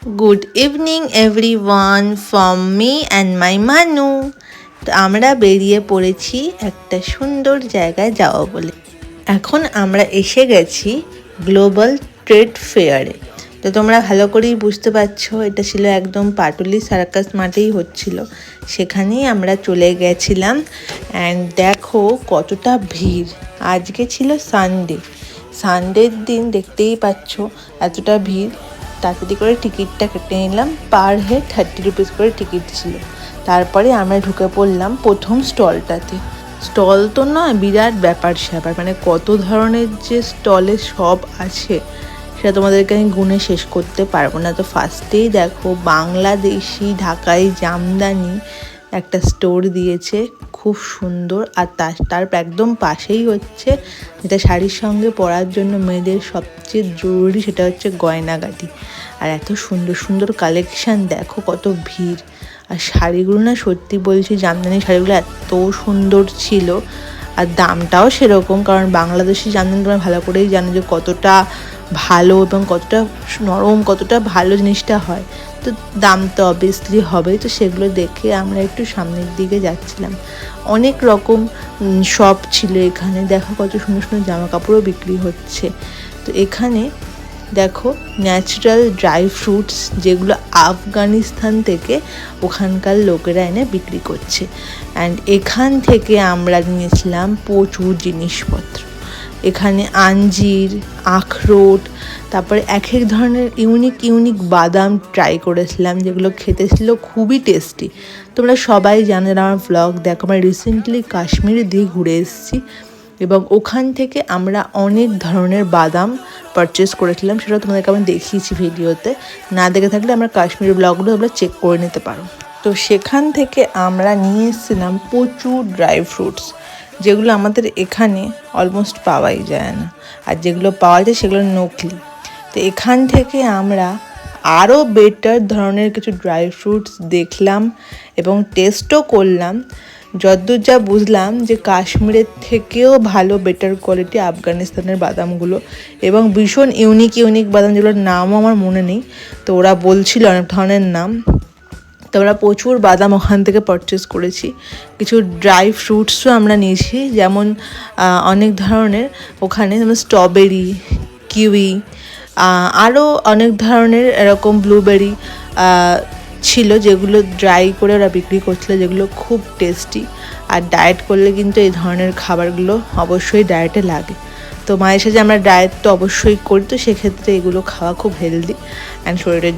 Good evening everyone from me and my Manu. তো আমরা বেরিয়ে পড়েছি একটা সুন্দর জায়গায় যাওয়া বলে। এখন আমরা এসে গেছি গ্লোবাল ট্রেড ফেয়ারে। তো তোমরা ভালো করেই বুঝতে পারছো এটা ছিল একদম পাটুলি সার্কাস মাঠেই হচ্ছিল, সেখানেই আমরা চলে গেছিলাম। অ্যান্ড দেখো কতটা ভিড়। আজকে ছিল সানডের দিন, দেখতেই পাচ্ছ এতটা ভিড়। তাড়াতাড়ি করে টিকিটটা কেটে নিলাম, পার হেড 30 রুপিস করে টিকিট ছিল। তারপরে আমরা ঢুকে পড়লাম প্রথম স্টলটাতে। স্টল তো নয়, বিরাট ব্যাপার স্যাপার, মানে কত ধরনের যে স্টলে সব আছে সেটা তোমাদেরকে আমি গুণে শেষ করতে পারবো না। তো ফার্স্টেই দেখো বাংলাদেশি ঢাকাই জামদানি একটা স্টোর দিয়েছে, খুব সুন্দর। আর তার একদম পাশেই হচ্ছে যেটা শাড়ির সঙ্গে পরার জন্য মেয়েদের সবচেয়ে জরুরি, সেটা হচ্ছে গয়নাগাটি। আর এত সুন্দর সুন্দর কালেকশান, দেখো কত ভিড়। আর শাড়িগুলো না সত্যি বলছি, জামদানি শাড়িগুলো এত সুন্দর ছিল, আর দামটাও সেরকম। কারণ বাংলাদেশি জামদানি তোমরা ভালো করেই জানো যে কতটা ভালো এবং কতটা নরম, কতটা ভালো জিনিসটা হয়। তো দাম তো অবভিয়াসলি হবেই। তো সেগুলো দেখে আমরা একটু সামনের দিকে যাচ্ছিলাম। অনেক রকম শপ ছিল এখানে, দেখো কত সুন্দর সুন্দর জামা কাপড়ও বিক্রি হচ্ছে। তো এখানে দেখো ন্যাচারাল ড্রাই ফ্রুটস, যেগুলো আফগানিস্তান থেকে ওখানকার লোকেরা এনে বিক্রি করছে। অ্যান্ড এখান থেকে আমরা নিয়েছিলাম প্রচুর জিনিসপত্র। এখানে আঞ্জির, আখরোট, তারপরে এক ধরনের ইউনিক বাদাম ট্রাই করেছিলাম, যেগুলো খেতে ছিল খুবই টেস্টি। তোমরা সবাই জানো, আমার ভ্লগ দেখো, আমরা রিসেন্টলি কাশ্মীর দিয়ে ঘুরে এসেছি এবং ওখান থেকে আমরা অনেক ধরনের বাদাম পারচেস করেছিলাম। সেটা তোমাদেরকে আমি দেখিয়েছি ভিডিওতে, না দেখে থাকলে আমার কাশ্মীরের ব্লগগুলো তোমরা চেক করে নিতে পারো। তো সেখান থেকে আমরা নিয়ে এসেছিলাম প্রচুর ড্রাই ফ্রুটস, যেগুলো আমাদের এখানে অলমোস্ট পাওয়াই যায় না, আর যেগুলো পাওয়া যায় সেগুলো নকলি। তো এখান থেকে আমরা আরও বেটার ধরনের কিছু ড্রাই ফ্রুটস দেখলাম এবং টেস্টও করলাম। যতদূর যা বুঝলাম যে কাশ্মীরের থেকেও ভালো বেটার কোয়ালিটি আফগানিস্তানের বাদামগুলো, এবং ভীষণ ইউনিক বাদাম, যেগুলোর নামও আমার মনে নেই। তো ওরা বলছিল অনেক ধরনের নাম। তো আমরা প্রচুর বাদাম ওখান থেকে পারচেস করেছি। কিছু ড্রাই ফ্রুটসও আমরা নিয়েছি, যেমন অনেক ধরনের ওখানে, যেমন স্ট্রবেরি, কিউই, আরও অনেক ধরনের এরকম ব্লুবেরি ছিল, যেগুলো ড্রাই করে ওরা বিক্রি করছিল, যেগুলো খুব টেস্টি। আর ডায়েট করলে কিন্তু এই ধরনের খাবারগুলো অবশ্যই ডায়েটে লাগে। তো মায়ের সাথে আমরা ডায়েট তো অবশ্যই করি, তো সেক্ষেত্রে এগুলো খাওয়া খুব হেলদি অ্যান্ড শরীরের জন্য